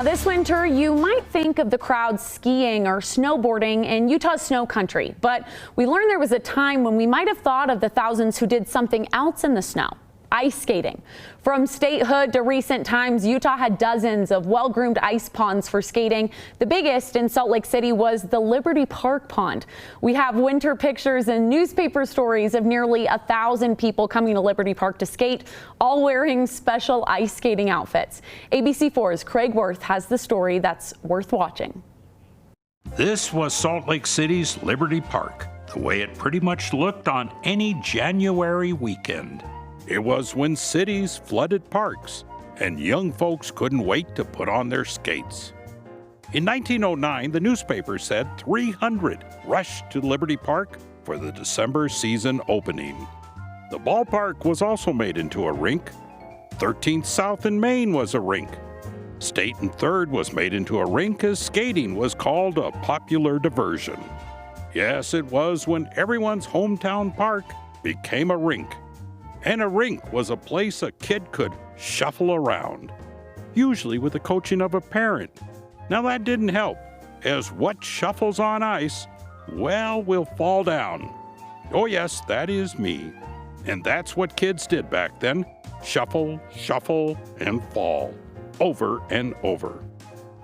This winter, you might think of the crowd skiing or snowboarding in Utah's snow country, but we learned there was a time when we might have thought of the thousands who did something else in the snow. Ice skating. From statehood to recent times, Utah had dozens of well-groomed ice ponds for skating. The biggest in Salt Lake City was the Liberty Park pond. We have winter pictures and newspaper stories of nearly 1,000 people coming to Liberty Park to skate, all wearing special ice skating outfits. ABC4's Craig Wirth has the story that's worth watching. This was Salt Lake City's Liberty Park, the way it pretty much looked on any January weekend. It was when cities flooded parks and young folks couldn't wait to put on their skates. In 1909, the newspaper said 300 rushed to Liberty Park for the December season opening. The ballpark was also made into a rink. 13th South in Maine was a rink. State and Third was made into a rink as skating was called a popular diversion. Yes, it was when everyone's hometown park became a rink. And a rink was a place a kid could shuffle around, usually with the coaching of a parent. Now that didn't help, as what shuffles on ice, well, will fall down. Oh yes, that is me. And that's what kids did back then, shuffle, shuffle, and fall, over and over.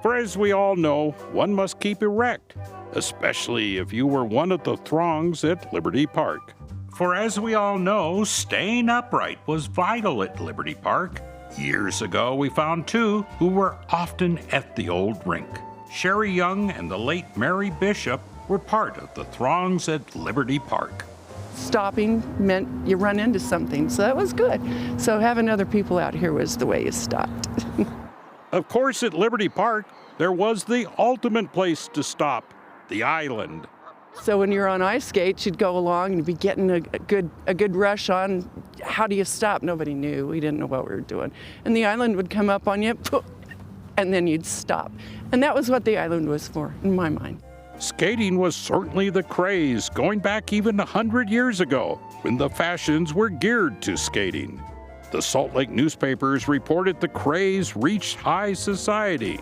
For as we all know, one must keep erect, especially if you were one of the throngs at Liberty Park. For as we all know, staying upright was vital at Liberty Park. Years ago, we found two who were often at the old rink. Sherry Young and the late Mary Bishop were part of the throngs at Liberty Park. Stopping meant you run into something, so that was good. So having other people out here was the way you stopped. Of course, at Liberty Park, there was the ultimate place to stop, the island. So when you're on ice skates, you'd go along and you'd be getting a good rush on. How do you stop? Nobody knew. We didn't know what we were doing. And the island would come up on you, and then you'd stop. And that was what the island was for, in my mind. Skating was certainly the craze, going back even 100 years ago, when the fashions were geared to skating. The Salt Lake newspapers reported the craze reached high society.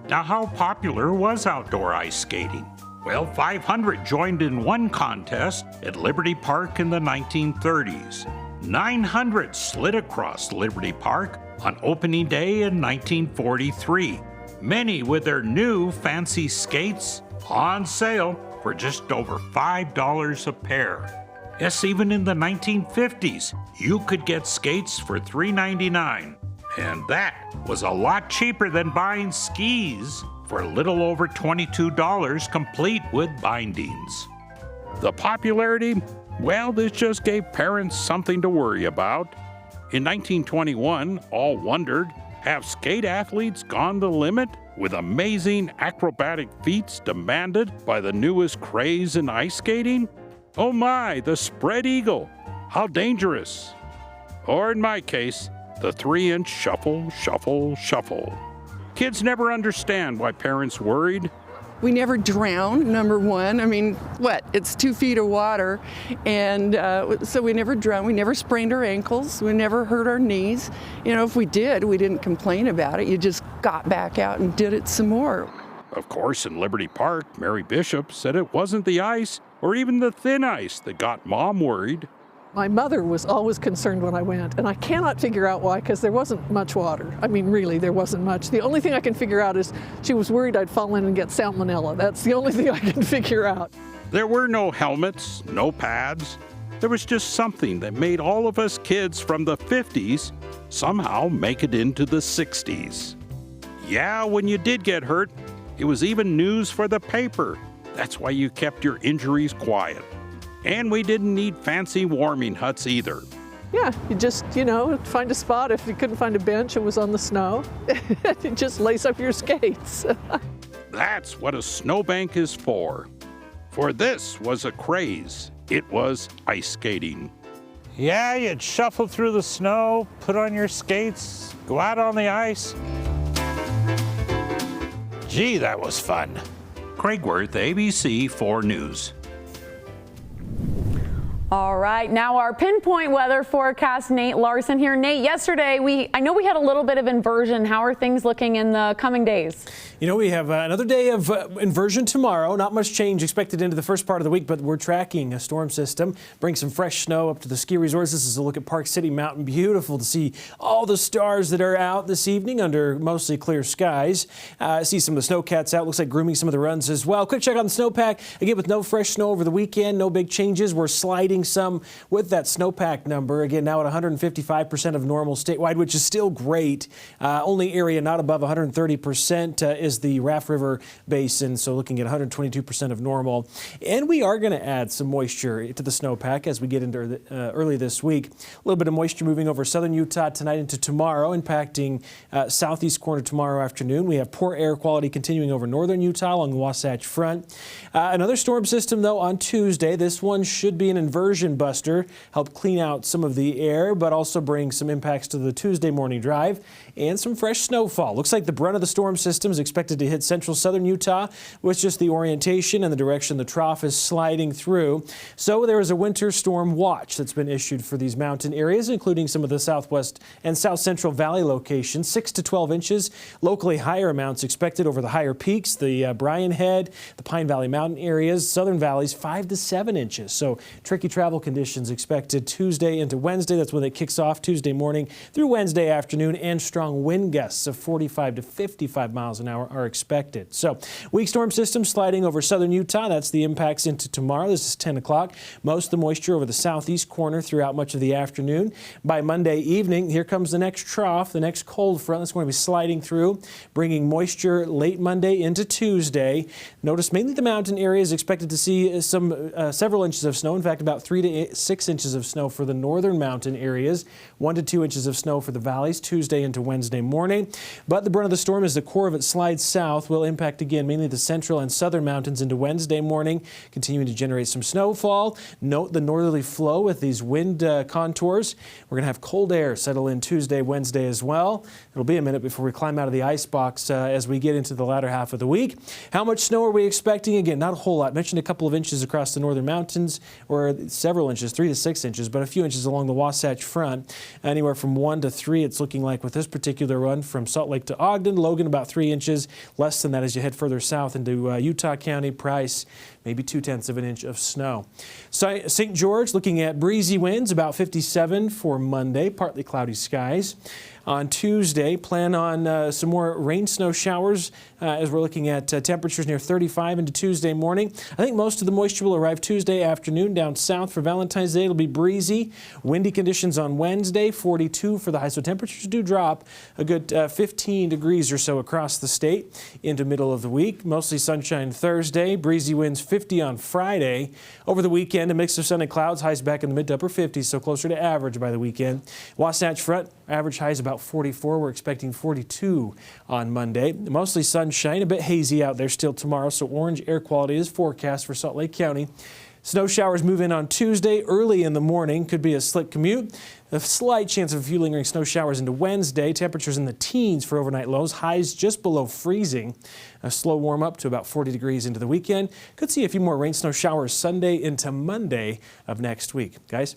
Now, how popular was outdoor ice skating? Well, 500 joined in one contest at Liberty Park in the 1930s. 900 slid across Liberty Park on opening day in 1943, many with their new fancy skates on sale for just over $5 a pair. Yes, even in the 1950s, you could get skates for $3.99, and that was a lot cheaper than buying skis for a little over $22 complete with bindings. The popularity? Well, this just gave parents something to worry about. In 1921, all wondered, have skate athletes gone the limit with amazing acrobatic feats demanded by the newest craze in ice skating? Oh my, the spread eagle, how dangerous. Or in my case, the 3-inch shuffle, shuffle, shuffle. Kids never understand why parents worried. We never drowned, number one. I mean, it's 2 feet of water. And so we never drowned. We never sprained our ankles. We never hurt our knees. You know, if we did, we didn't complain about it. You just got back out and did it some more. Of course, in Liberty Park, Mary Bishop said it wasn't the ice or even the thin ice that got Mom worried. My mother was always concerned when I went, and I cannot figure out why, because there wasn't much water. I mean, really, there wasn't much. The only thing I can figure out is she was worried I'd fall in and get salmonella. That's the only thing I can figure out. There were no helmets, no pads. There was just something that made all of us kids from the 50s somehow make it into the 60s. Yeah, when you did get hurt, it was even news for the paper. That's why you kept your injuries quiet. And we didn't need fancy warming huts either. Yeah, you just, find a spot. If you couldn't find a bench, it was on the snow. You just lace up your skates. That's what a snowbank is for. For this was a craze. It was ice skating. Yeah, you'd shuffle through the snow, put on your skates, go out on the ice. Gee, that was fun. Craig Wirth, ABC 4 News. All right, now our pinpoint weather forecast. Nate Larsen here. Nate, yesterday I know we had a little bit of inversion. How are things looking in the coming days? You know, we have another day of inversion tomorrow. Not much change expected into the first part of the week, but we're tracking a storm system. Bring some fresh snow up to the ski resorts. This is a look at Park City Mountain. Beautiful to see all the stars that are out this evening under mostly clear skies. See some of the snowcats out. Looks like grooming some of the runs as well. Quick check on the snowpack. Again, with no fresh snow over the weekend, no big changes. We're sliding some with that snowpack number. Again, now at 155% of normal statewide, which is still great. Only area not above 130% is the Raft River Basin, so looking at 122% of normal. And we are going to add some moisture to the snowpack as we get into early this week. A little bit of moisture moving over southern Utah tonight into tomorrow, impacting southeast corner tomorrow afternoon. We have poor air quality continuing over northern Utah along the Wasatch Front. Another storm system, though, on Tuesday. This one should be an inversion buster, help clean out some of the air, but also bring some impacts to the Tuesday morning drive and some fresh snowfall. Looks like the brunt of the storm system is expected to hit central southern Utah with just the orientation and the direction the trough is sliding through. So there is a winter storm watch that's been issued for these mountain areas, including some of the southwest and south central valley locations. 6 to 12 inches, locally higher amounts expected over the higher peaks, the Bryan Head, the Pine Valley mountain areas, southern valleys 5 to 7 inches. So tricky travel conditions expected Tuesday into Wednesday. That's when it kicks off Tuesday morning through Wednesday afternoon, and strong wind gusts of 45 to 55 miles an hour are expected. So weak storm system sliding over southern Utah. That's the impacts into tomorrow. This is 10 o'clock. Most of the moisture over the southeast corner throughout much of the afternoon. By Monday evening, here comes the next trough, the next cold front that's going to be sliding through, bringing moisture late Monday into Tuesday. Notice mainly the mountain areas expected to see several inches of snow. In fact, about 3 to 6 inches of snow for the northern mountain areas, 1 to 2 inches of snow for the valleys Tuesday into Wednesday morning. But the brunt of the storm, as the core of it slides south, will impact again mainly the central and southern mountains into Wednesday morning, continuing to generate some snowfall. Note the northerly flow with these wind contours. We're going to have cold air settle in Tuesday, Wednesday as well. It'll be a minute before we climb out of the ice box as we get into the latter half of the week. How much snow are we expecting? Again, not a whole lot. Mentioned a couple of inches across the northern mountains, or several inches, 3 to 6 inches, but a few inches along the Wasatch Front. Anywhere from 1 to 3, it's looking like with this particular run from Salt Lake to Ogden. Logan, about 3 inches. Less than that as you head further south into Utah County, Price, maybe 2/10 of an inch of snow. So St. George looking at breezy winds, about 57 for Monday, partly cloudy skies. On Tuesday, plan on some more rain snow showers as we're looking at temperatures near 35 into Tuesday morning. I think most of the moisture will arrive Tuesday afternoon. Down south for Valentine's Day, it'll be breezy. Windy conditions on Wednesday, 42 for the high. So temperatures do drop a good 15 degrees or so across the state into middle of the week. Mostly sunshine Thursday, breezy winds 50 on Friday. Over the weekend, a mix of sun and clouds, highs back in the mid to upper 50s, so closer to average by the weekend. Wasatch Front, average highs about 44. We're expecting 42 on Monday. Mostly sunshine, a bit hazy out there still tomorrow, so orange air quality is forecast for Salt Lake County. Snow showers move in on Tuesday early in the morning. Could be a slick commute. A slight chance of a few lingering snow showers into Wednesday. Temperatures in the teens for overnight lows. Highs just below freezing. A slow warm up to about 40 degrees into the weekend. Could see a few more rain snow showers Sunday into Monday of next week. Guys?